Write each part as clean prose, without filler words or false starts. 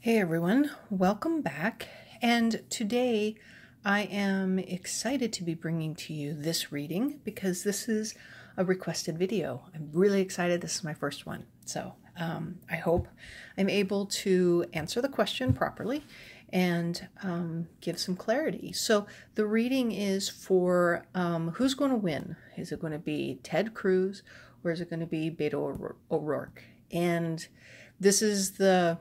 Hey everyone, welcome back. And today I am excited to be bringing to you this reading because this is a requested video. I'm really excited. This is my first one. So I hope I'm able to answer the question properly and give some clarity. So the reading is for who's going to win? Is it going to be Ted Cruz or is it going to be Beto O'Rourke? And this is the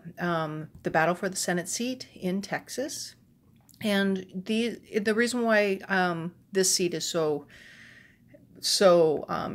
battle for the Senate seat in Texas, and the reason why this seat is so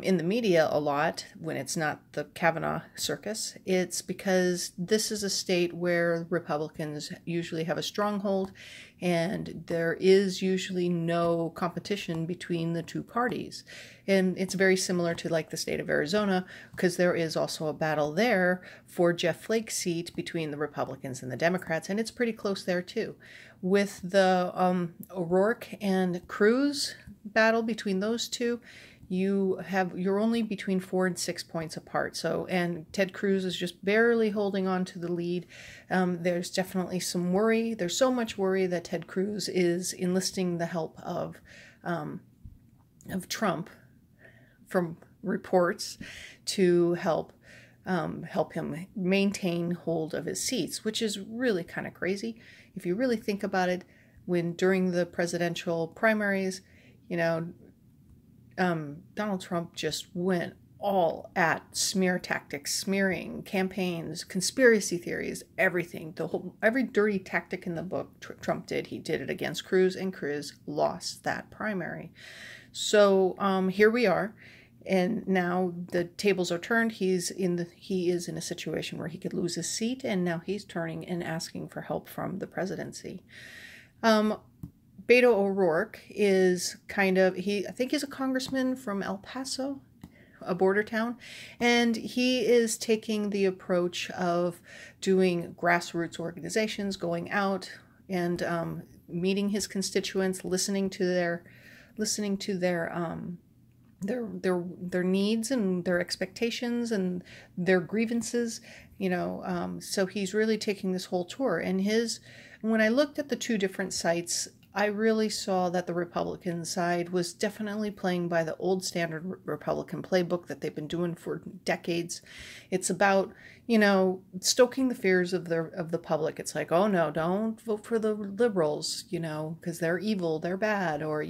in the media a lot when it's not the Kavanaugh circus, it's because this is a state where Republicans usually have a stronghold, and there is usually no competition between the two parties. And it's very similar to like the state of Arizona, because there is also a battle there for Jeff Flake's seat between the Republicans and the Democrats, and it's pretty close there too. With the O'Rourke and Cruz battle between those two, you're only between 4 and 6 points apart. So, and Ted Cruz is just barely holding on to the lead. There's definitely some worry. There's so much worry that Ted Cruz is enlisting the help of Trump from reports to help him maintain hold of his seats, which is really kind of crazy. If you really think about it, when during the presidential primaries, Donald Trump just went all at smear tactics, smearing campaigns, conspiracy theories, everything. Every dirty tactic in the book Trump did, he did it against Cruz, and Cruz lost that primary. So here we are, and now the tables are turned. He is in a situation where he could lose his seat, and now he's turning and asking for help from the presidency. Beto O'Rourke is I think he's a congressman from El Paso, a border town, and he is taking the approach of doing grassroots organizations, going out and meeting his constituents, listening to their needs and their expectations and their grievances, so he's really taking this whole tour. And when I looked at the two different sites, I really saw that the Republican side was definitely playing by the old standard Republican playbook that they've been doing for decades. It's about, stoking the fears of the public. It's like, oh no, don't vote for the liberals, because they're evil, they're bad, or,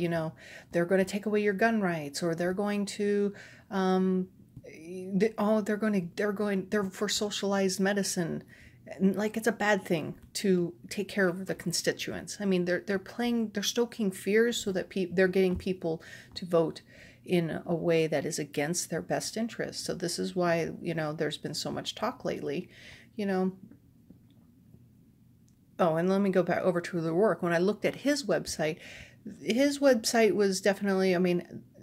they're going to take away your gun rights, or they're going to, they're for socialized medicine. And like, it's a bad thing to take care of the constituents. I mean, they're stoking fears so that they're getting people to vote in a way that is against their best interest. So this is why, there's been so much talk lately, Oh, and let me go back over to the work. When I looked at his website was definitely,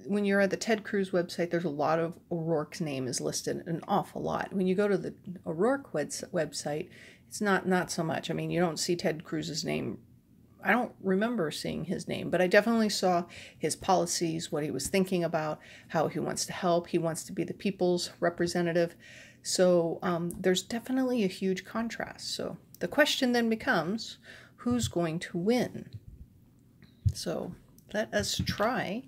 when you're at the Ted Cruz website, there's a lot of O'Rourke's name is listed, an awful lot. When you go to the O'Rourke website, it's not so much. You don't see Ted Cruz's name. I don't remember seeing his name, but I definitely saw his policies, what he was thinking about, how he wants to help. He wants to be the people's representative. So there's definitely a huge contrast. So the question then becomes, who's going to win? So let us try.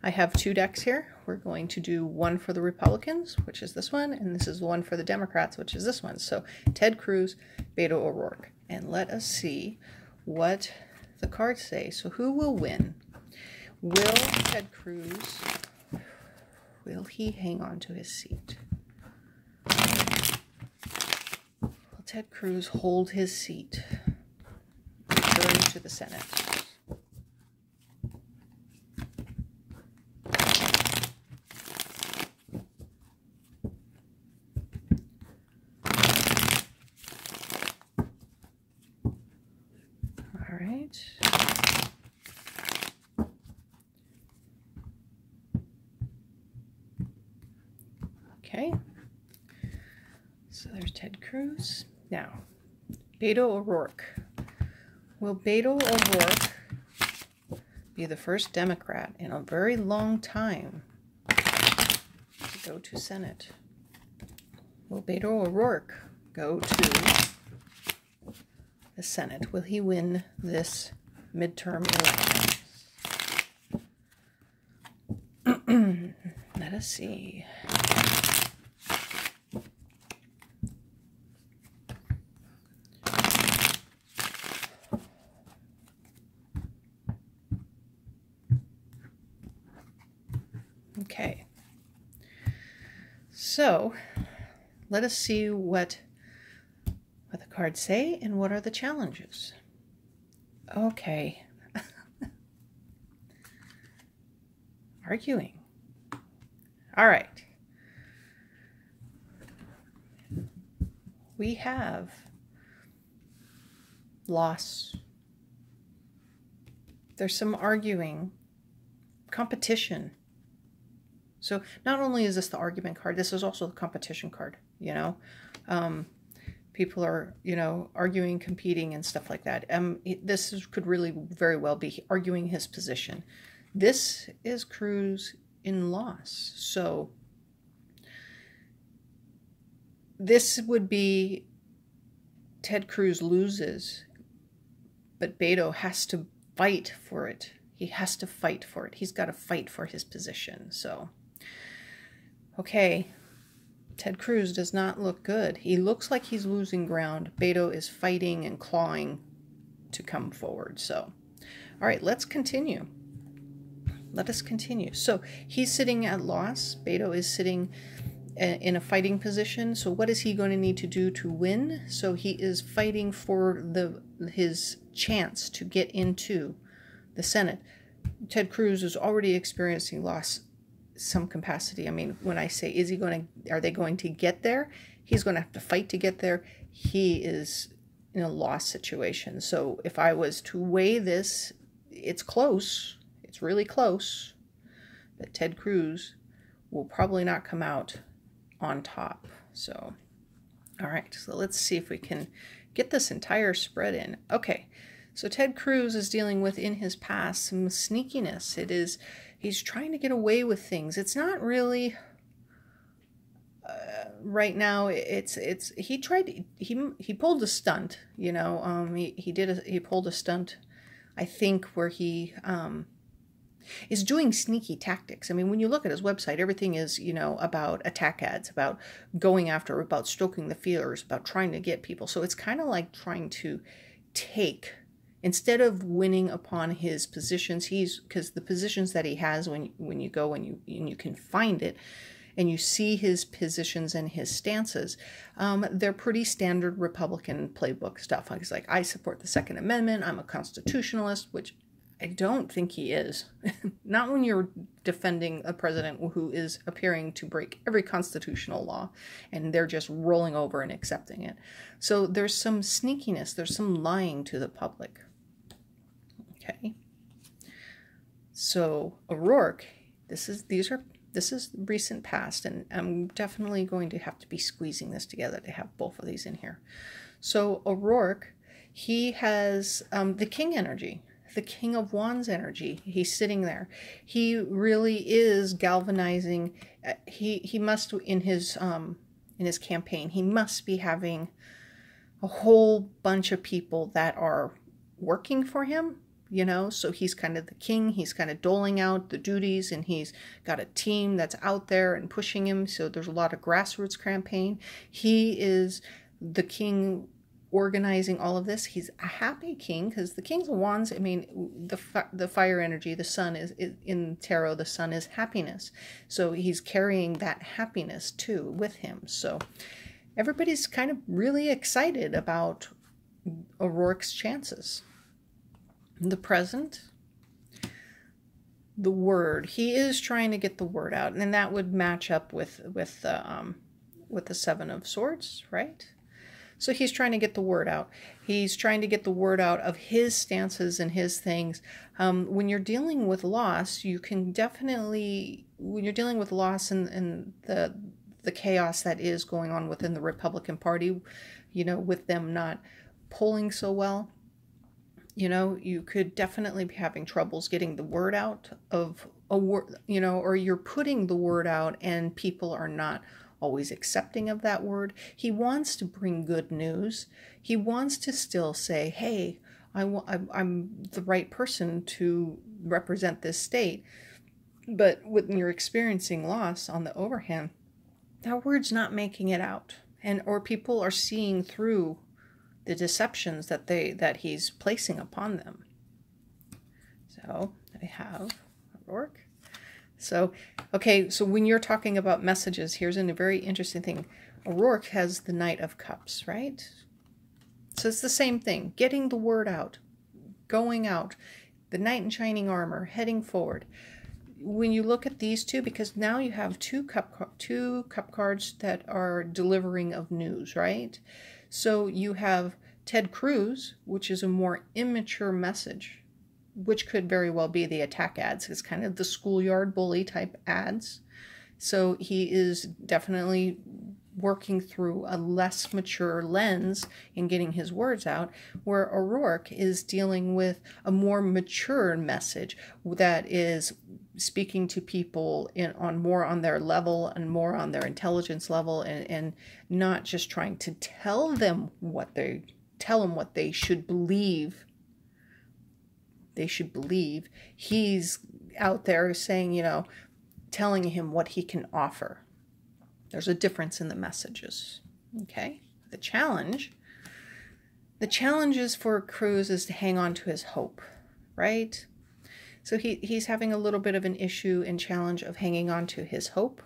I have two decks here. We're going to do one for the Republicans, which is this one, and this is one for the Democrats, which is this one. So Ted Cruz, Beto O'Rourke. And let us see what the cards say. So who will win? Will Ted Cruz, will he hang on to his seat? Will Ted Cruz hold his seat return to the Senate? Okay, so there's Ted Cruz. Now, Beto O'Rourke. Will Beto O'Rourke be the first Democrat in a very long time to go to Senate? Will Beto O'Rourke go to the Senate. Will he win this midterm election? Let us see. Okay. So, let us see what the cards say and what are the challenges. Okay. Arguing. All right. We have loss. There's some arguing, competition. So not only is this the argument card, this is also the competition card, you know. People are, you know, arguing, competing and stuff like that. Could really very well be arguing his position. This is Cruz in loss. So this would be Ted Cruz loses, but Beto has to fight for it. He has to fight for it. He's got to fight for his position. So, okay, Ted Cruz does not look good. He looks like he's losing ground. Beto is fighting and clawing to come forward. So, all right, let's continue. Let us continue. So he's sitting at loss. Beto is sitting in a fighting position. So what is he going to need to do to win? So he is fighting for his chance to get into the Senate. Ted Cruz is already experiencing loss some capacity. I mean, when I say, are they going to get there? He's going to have to fight to get there. He is in a loss situation. So if I was to weigh this, it's close. It's really close. But Ted Cruz will probably not come out on top. So, all right. So let's see if we can get this entire spread in. Okay. So Ted Cruz is dealing with, in his past, some sneakiness. He's trying to get away with things. It's not really, right now, he pulled a stunt, you know, he pulled a stunt, I think, where he, is doing sneaky tactics. I mean, when you look at his website, everything is, you know, about attack ads, about going after, about stroking the feelers, about trying to get people. So it's kind of like trying to take, instead of winning upon his positions, because the positions that he has, when you go and you can find it, and you see his positions and his stances, they're pretty standard Republican playbook stuff. He's like, I support the Second Amendment. I'm a constitutionalist, which I don't think he is. Not when you're defending a president who is appearing to break every constitutional law and they're just rolling over and accepting it. So there's some sneakiness. There's some lying to the public. Okay. So O'Rourke, this is recent past, and I'm definitely going to have to be squeezing this together to have both of these in here. So O'Rourke, he has the king energy. The King of Wands energy. He's sitting there. He really is galvanizing. He must, in his campaign, he must be having a whole bunch of people that are working for him, you know. So he's kind of the king. He's kind of doling out the duties, and he's got a team that's out there and pushing him. So there's a lot of grassroots campaign. He is the king, organizing all of this. He's a happy king, because the Kings of Wands, I mean, the fire energy, the sun is in tarot, the sun is happiness. So he's carrying that happiness too with him. So everybody's kind of really excited about O'Rourke's chances. The present, the word, he is trying to get the word out, and that would match up with the Seven of Swords, right? So he's trying to get the word out. He's trying to get the word out of his stances and his things. When you're dealing with loss, you can definitely, when you're dealing with loss and the chaos that is going on within the Republican Party, you know, with them not polling so well, you know, you could definitely be having troubles getting the word out of a word, you know, or you're putting the word out and people are not always accepting of that word. He wants to bring good news. He wants to still say, hey, I'm the right person to represent this state. But when you're experiencing loss on the overhand, that word's not making it out. Or people are seeing through the deceptions that he's placing upon them. So I have O'Rourke. So, okay, so when you're talking about messages, here's a very interesting thing. O'Rourke has the Knight of Cups, right? So it's the same thing. Getting the word out, going out, the knight in shining armor, heading forward. When you look at these two, because now you have two cup cards that are delivering of news, right? So you have Ted Cruz, which is a more immature message, which could very well be the attack ads. It's kind of the schoolyard bully type ads. So he is definitely working through a less mature lens in getting his words out, where O'Rourke is dealing with a more mature message that is speaking to people more on their level and more on their intelligence level, and not just trying to tell them what they should believe. They should believe. He's out there saying, telling him what he can offer. There's a difference in the messages. Okay? The challenge is for Cruz is to hang on to his hope, right? So he's having a little bit of an issue and challenge of hanging on to his hope.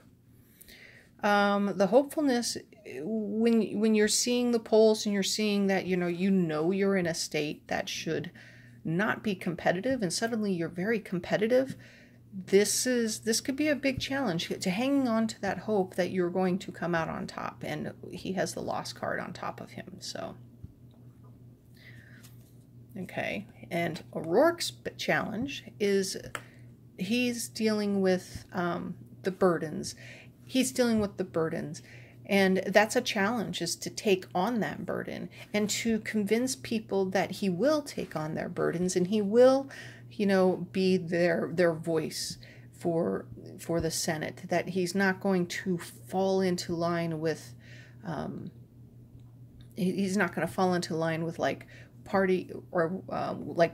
The hopefulness, when you're seeing the polls and you're seeing that, you're in a state that should not be competitive, and suddenly you're very competitive, this could be a big challenge to hanging on to that hope that you're going to come out on top. And he has the loss card on top of him. So, okay. And O'Rourke's challenge is he's dealing with the burdens. He's dealing with the burdens. And that's a challenge, is to take on that burden and to convince people that he will take on their burdens, and he will, be their voice for the Senate, that he's not going to fall into line with, he's not going to fall into line with like party or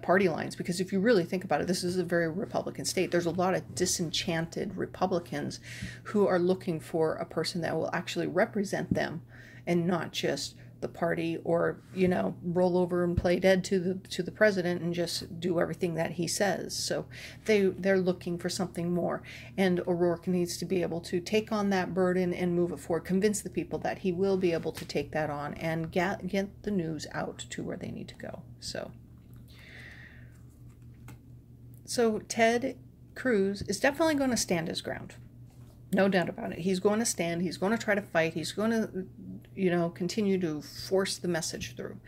party lines, because if you really think about it, this is a very Republican state. There's a lot of disenchanted Republicans who are looking for a person that will actually represent them and not just the party, or roll over and play dead to the president and just do everything that he says. So they're looking for something more, and O'Rourke needs to be able to take on that burden and move it forward, convince the people that he will be able to take that on and get the news out to where they need to go. So Ted Cruz is definitely going to stand his ground. No doubt about it. He's going to stand. He's going to try to fight. He's going to, continue to force the message through,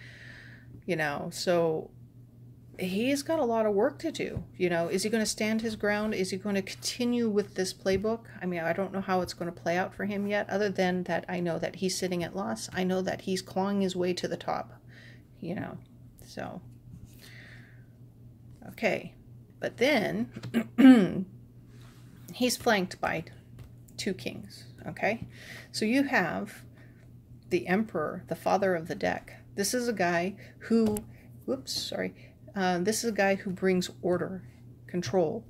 So he's got a lot of work to do. Is he going to stand his ground? Is he going to continue with this playbook? I mean, I don't know how it's going to play out for him yet, other than that I know that he's sitting at loss. I know that he's clawing his way to the top, So, okay. But then he's flanked by two kings, okay? So you have the Emperor, the father of the deck. This is a guy who, this is a guy who brings order, control,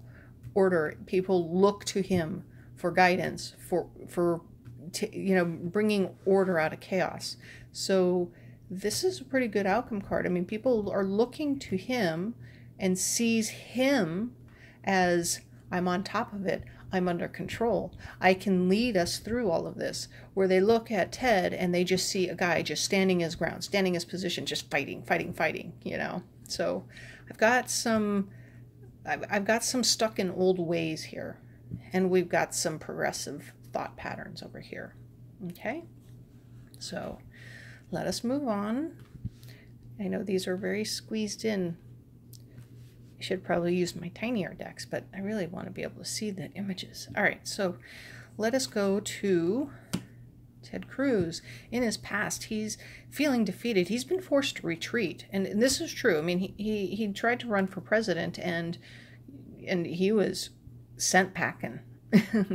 order. People look to him for guidance, for bringing order out of chaos. So this is a pretty good outcome card. I mean, people are looking to him and sees him as, I'm on top of it. I'm under control. I can lead us through all of this. Where they look at Ted and they just see a guy just standing his ground, standing his position, just fighting. So I've got some stuck in old ways here, and we've got some progressive thought patterns over here. Okay, so let us move on. I know these are very squeezed in. I should probably use my tinier decks, but I really want to be able to see the images. All right, so let us go to Ted Cruz. In his past, he's feeling defeated. He's been forced to retreat, and this is true. I mean, he tried to run for president, and he was sent packing.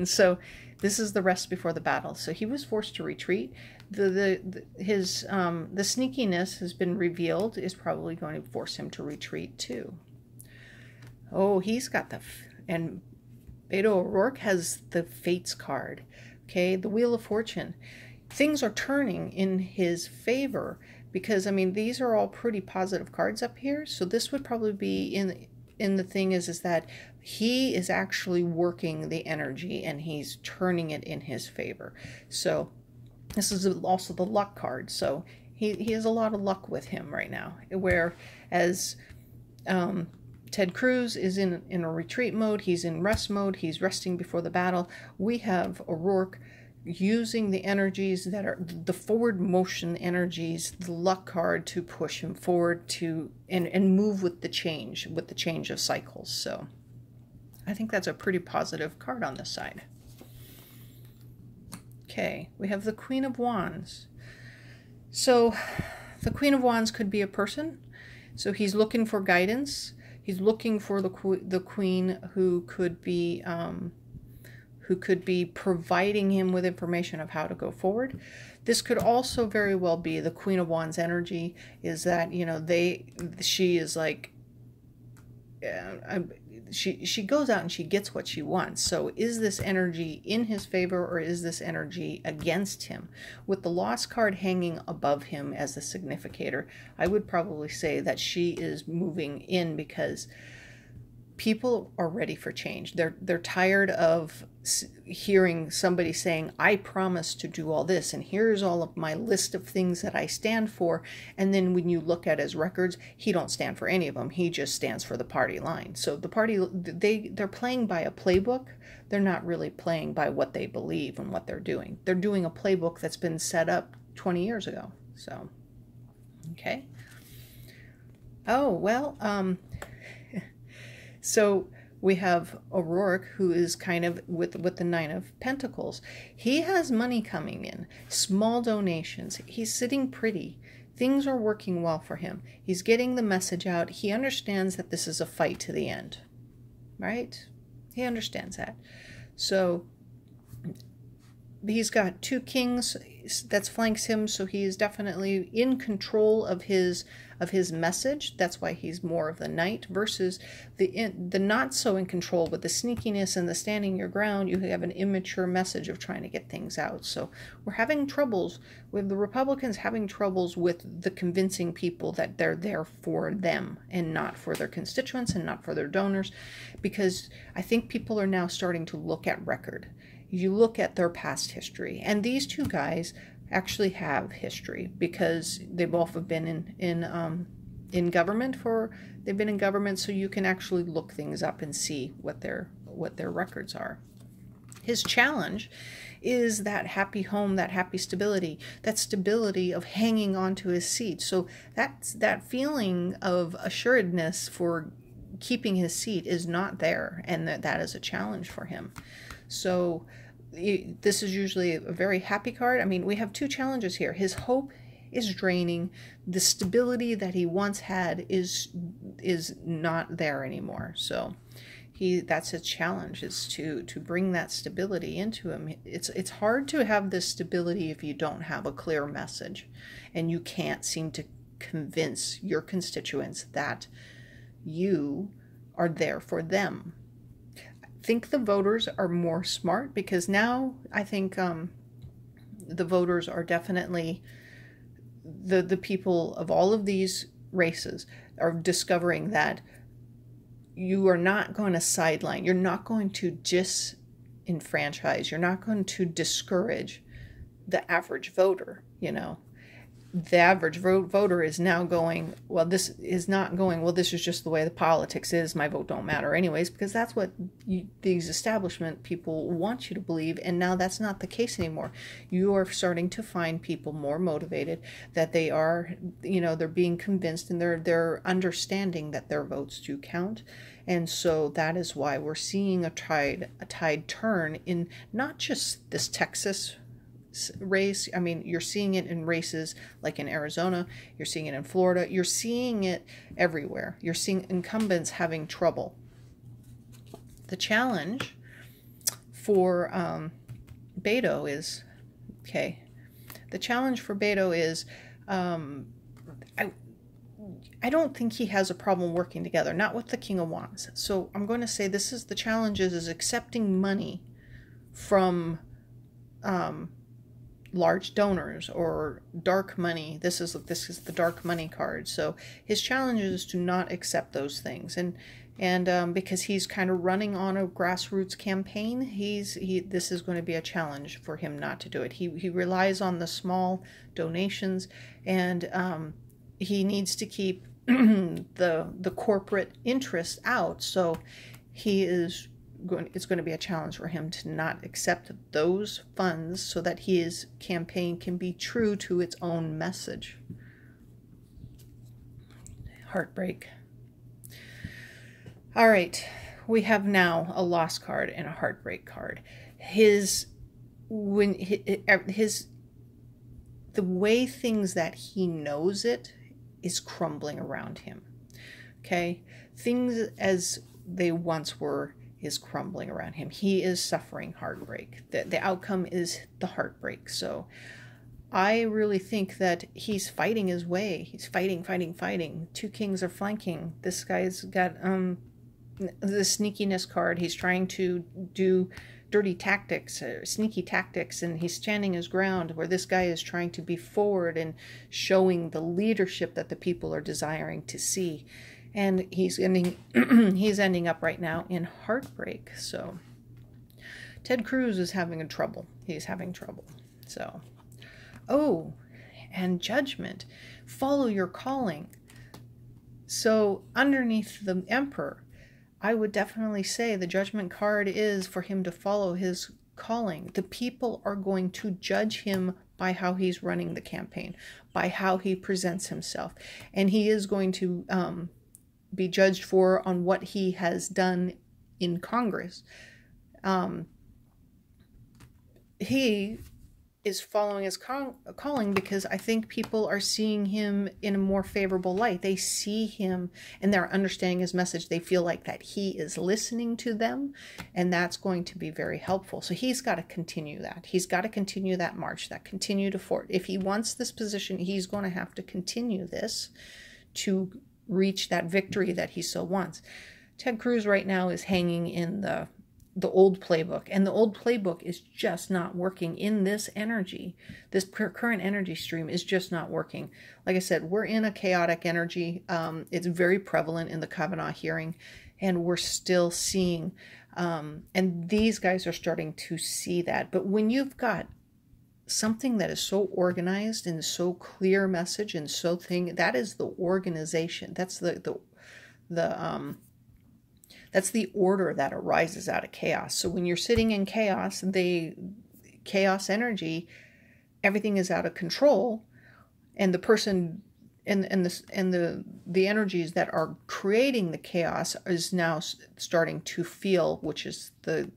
So This is the rest before the battle. So he was forced to retreat. The sneakiness has been revealed, is probably going to force him to retreat too. Oh, he's got and Beto O'Rourke has the Fates card. Okay, the Wheel of Fortune. Things are turning in his favor because, I mean, these are all pretty positive cards up here. So this would probably be in the thing is that he is actually working the energy and he's turning it in his favor. So this is also the luck card. So he has a lot of luck with him right now. Whereas Ted Cruz is in a retreat mode. He's in rest mode. He's resting before the battle. We have O'Rourke using the energies that are the forward motion energies, the luck card, to push him forward to and move with the change of cycles. So I think that's a pretty positive card on this side. Okay, we have the Queen of Wands. So the Queen of Wands could be a person. So he's looking for guidance. He's looking for the queen who could be providing him with information of how to go forward. This could also very well be the Queen of Wands energy, is that, you know, she is like, she goes out and she gets what she wants. So is this energy in his favor or is this energy against him? With the Lost card hanging above him as the significator, I would probably say that she is moving in because people are ready for change. They're tired of hearing somebody saying, I promise to do all this, and here's all of my list of things that I stand for. And then when you look at his records, he don't stand for any of them. He just stands for the party line. So the party, they're playing by a playbook. They're not really playing by what they believe and what they're doing. They're doing a playbook that's been set up 20 years ago. So, okay. Oh, well, so we have O'Rourke, who is kind of with the Nine of Pentacles. He has money coming in, small donations. He's sitting pretty. Things are working well for him. He's getting the message out. He understands that this is a fight to the end, right? He understands that. So he's got two kings that flanks him, so he is definitely in control of his message. That's why he's more of the knight versus the not so in control with the sneakiness and the standing your ground. You have an immature message of trying to get things out. So we're having troubles with the Republicans, having troubles with the convincing people that they're there for them and not for their constituents and not for their donors, because I think people are now starting to look at record. You look at their past history, and these two guys actually have history because they both have been in government they've been in government, so you can actually look things up and see what their records are. His challenge is that happy home, that happy stability, that stability of hanging on to his seat. So that feeling of assuredness for keeping his seat is not there, and that is a challenge for him. So this is usually a very happy card. I mean, we have two challenges here. His hope is draining. The stability that he once had is not there anymore. So that's his challenge, is to bring that stability into him. It's hard to have this stability if you don't have a clear message and you can't seem to convince your constituents that you are there for them. I think the voters are more smart, because now I think the voters are definitely the people of all of these races are discovering that you are not going to sideline. You're not going to disenfranchise. You're not going to discourage the average voter, you know. The average voter is now going, well, this is not going, well, this is just the way the politics is. My vote don't matter anyways, because that's what these establishment people want you to believe. And now that's not the case anymore. You are starting to find people more motivated, that they are, you know, they're being convinced, and they're understanding that their votes do count. And so that is why we're seeing a tide turn in not just this Texas race. I mean, you're seeing it in races like in Arizona, you're seeing it in Florida, you're seeing it everywhere. You're seeing incumbents having trouble. The challenge for Beto is, okay, the challenge for Beto is, I, I don't think he has a problem working together, not with the King of Wands. So I'm going to say this is the challenge is accepting money from large donors or dark money. This is the dark money card. So his challenge is to not accept those things, and because he's kind of running on a grassroots campaign, this is going to be a challenge for him not to do it. He relies on the small donations, and he needs to keep the corporate interests out. So it's going to be a challenge for him to not accept those funds so that his campaign can be true to its own message. Heartbreak. All right, we have now a loss card and a heartbreak card. The way things that he knows it is crumbling around him. Okay, things as they once were is crumbling around him. He is suffering heartbreak. The outcome is the heartbreak. So I really think that he's fighting his way. He's fighting. Two kings are flanking. This guy's got the sneakiness card. He's trying to do dirty tactics, sneaky tactics, and he's standing his ground, where this guy is trying to be forward and showing the leadership that the people are desiring to see. And he's ending up right now in heartbreak. So Ted Cruz is having trouble. He's having trouble. So, oh, and judgment. Follow your calling. So underneath the Emperor, I would definitely say the judgment card is for him to follow his calling. The people are going to judge him by how he's running the campaign, by how he presents himself. And he is going to be judged on what he has done in Congress. He is following his calling because I think people are seeing him in a more favorable light. They see him and they're understanding his message. They feel like that he is listening to them, and that's going to be very helpful. So he's got to continue that. He's got to continue that march, continue to forward. If he wants this position, he's going to have to continue this to reach that victory that he so wants. Ted Cruz right now is hanging in the old playbook, and the old playbook is just not working in this energy. This current energy stream is just not working. Like I said, we're in a chaotic energy. It's very prevalent in the Kavanaugh hearing, and we're still seeing, and these guys are starting to see that. But when you've got something that is so organized and so clear message and so that is the organization. That's that's the order that arises out of chaos. So when you're sitting in chaos, the chaos energy, everything is out of control, and the person and the energies that are creating the chaos is now starting to feel, which is the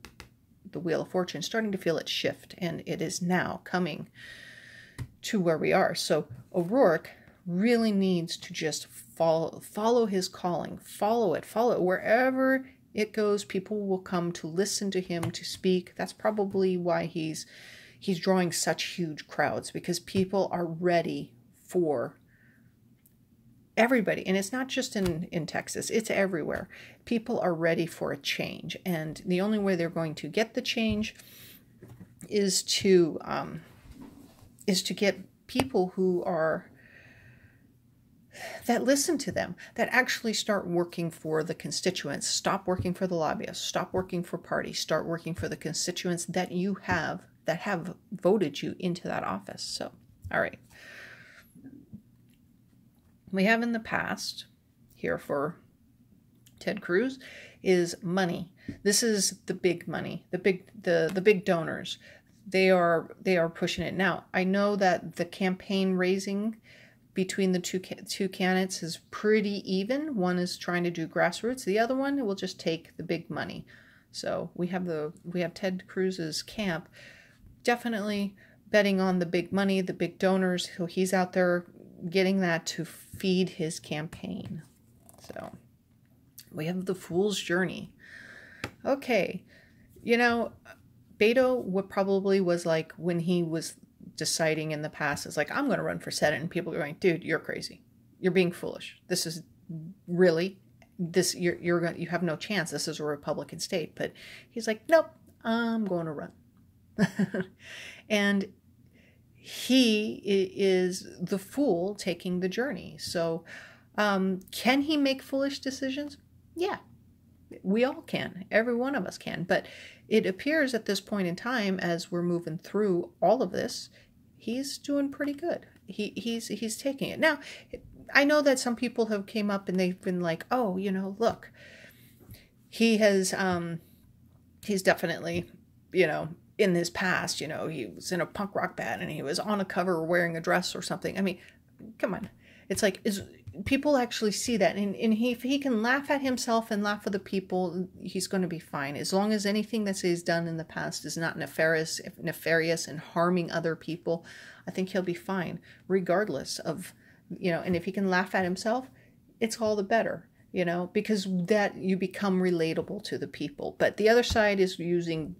Wheel of Fortune, starting to feel it shift, and it is now coming to where we are. So O'Rourke really needs to just follow his calling, follow it wherever it goes. People will come to listen to him, to speak. That's probably why he's drawing such huge crowds, because people are ready for everybody. And it's not just in Texas, it's everywhere. People are ready for a change, and the only way they're going to get the change is to get people that listen to them, that actually start working for the constituents, stop working for the lobbyists, stop working for parties, start working for the constituents that have voted you into that office. So, all right. We have in the past here for Ted Cruz is money. This is the big money, the big donors. They are pushing it. Now, I know that the campaign raising between the two candidates is pretty even. One is trying to do grassroots. The other one will just take the big money. So we have Ted Cruz's camp definitely betting on the big money, the big donors. So he's out there getting that to feed his campaign. So we have the Fool's Journey. Okay, Beto Beto what probably was like when he was deciding in the past, is like, I'm going to run for Senate, and people are going, dude, you're crazy. You're being foolish. This is really this. You have no chance. This is a Republican state. But he's like, nope, I'm going to run. And he is the fool taking the journey. So can he make foolish decisions? Yeah, we all can. Every one of us can. But it appears at this point in time, as we're moving through all of this, he's doing pretty good. He's taking it. Now, I know that some people have came up and they've been like, oh, look, he has, he's definitely, in his past, he was in a punk rock band and he was on a cover wearing a dress or something. I mean, come on. It's like, people actually see that, and if he can laugh at himself and laugh at the people, he's going to be fine. As long as anything that he's done in the past is not nefarious and harming other people, I think he'll be fine, regardless of, and if he can laugh at himself, it's all the better, because that you become relatable to the people. But the other side is using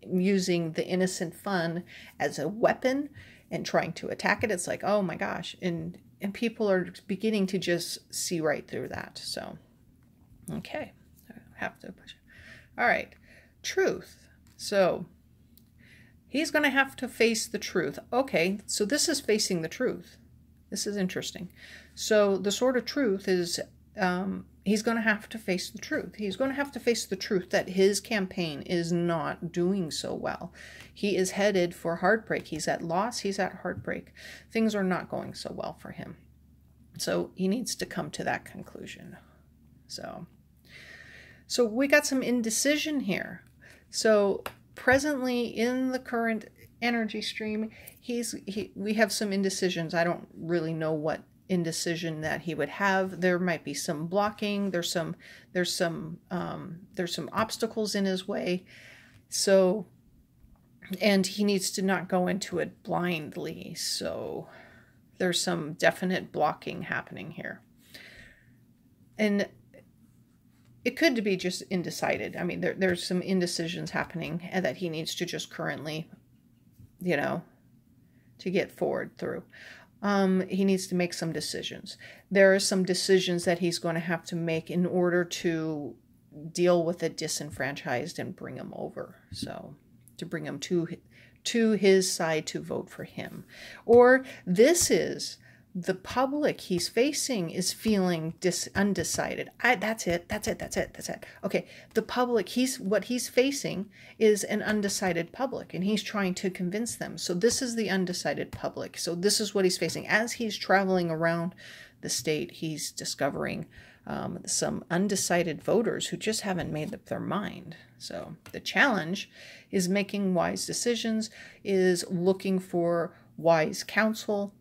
the innocent fun as a weapon and trying to attack it. It's like, oh my gosh. And people are beginning to just see right through that. So, okay. I have to push it. All right. Truth. So, he's going to have to face the truth. Okay. So, this is facing the truth. This is interesting. So, the sort of truth is, he's going to have to face the truth. He's going to have to face the truth that his campaign is not doing so well. He is headed for heartbreak. He's at loss. He's at heartbreak. Things are not going so well for him. So he needs to come to that conclusion. So we got some indecision here. So presently in the current energy stream, we have some indecisions. I don't really know what indecision that he would have. There might be some blocking. There's some obstacles in his way. So, and he needs to not go into it blindly. So there's some definite blocking happening here. And it could be just undecided. I mean, there's some indecisions happening and that he needs to just currently, to get forward through. He needs to make some decisions. There are some decisions that he's going to have to make in order to deal with the disenfranchised and bring them over. So to bring them to his side to vote for him. Or this is the public he's facing is feeling undecided. That's it. Okay, the public, what he's facing is an undecided public, and he's trying to convince them. So this is the undecided public. So this is what he's facing. As he's traveling around the state, he's discovering some undecided voters who just haven't made up their mind. So the challenge is making wise decisions, is looking for wise counsel.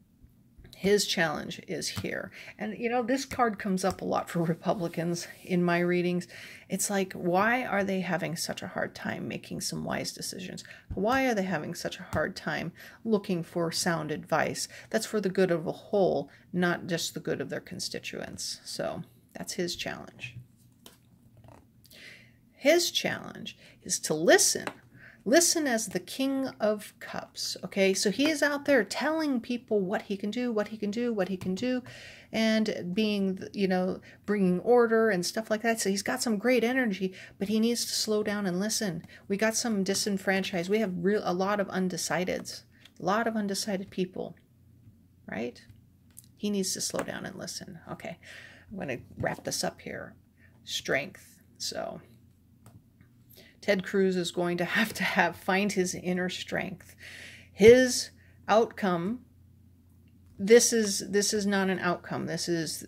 His challenge is here. And, this card comes up a lot for Republicans in my readings. It's like, why are they having such a hard time making some wise decisions? Why are they having such a hard time looking for sound advice that's for the good of the whole, not just the good of their constituents? So that's his challenge. His challenge is to listen. Listen as the King of Cups, okay? So he is out there telling people what he can do, and being, bringing order and stuff like that. So he's got some great energy, but he needs to slow down and listen. We got some disenfranchised. We have a lot of undecideds, a lot of undecided people, right? He needs to slow down and listen. Okay, I'm going to wrap this up here. Strength. So Ted Cruz is going to have find his inner strength. His outcome, this is not an outcome. This is,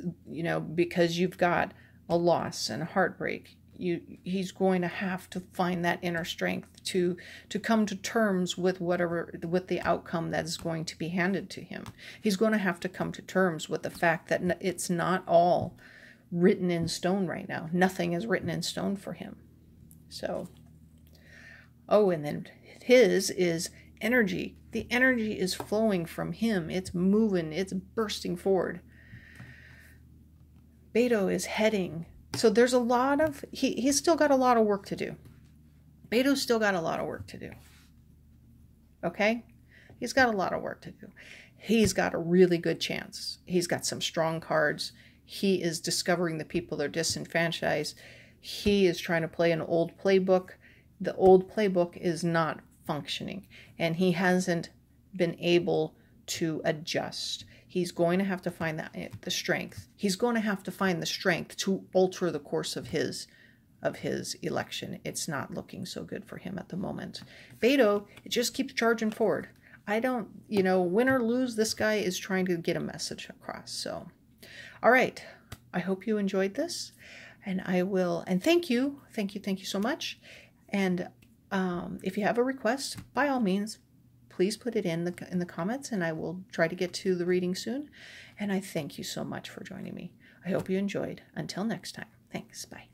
because you've got a loss and a heartbreak, he's going to have to find that inner strength to come to terms with with the outcome that is going to be handed to him. He's going to have to come to terms with the fact that it's not all written in stone right now. Nothing is written in stone for him. So, and then his is energy. The energy is flowing from him. It's moving. It's bursting forward. Beto is heading. So there's a lot of, he's still got a lot of work to do. Beto's still got a lot of work to do. okay? He's got a lot of work to do. He's got a really good chance. He's got some strong cards. He is discovering the people that are disenfranchised. He is trying to play an old playbook. The old playbook is not functioning, and he hasn't been able to adjust. He's going to have to find the strength. He's going to have to find the strength to alter the course of his election. It's not looking so good for him at the moment. Beto, it just keeps charging forward. I don't, win or lose, this guy is trying to get a message across. So, all right. I hope you enjoyed this, and thank you so much. And if you have a request, by all means, please put it in the comments, and I will try to get to the reading soon. And I thank you so much for joining me. I hope you enjoyed. Until next time, thanks. Bye.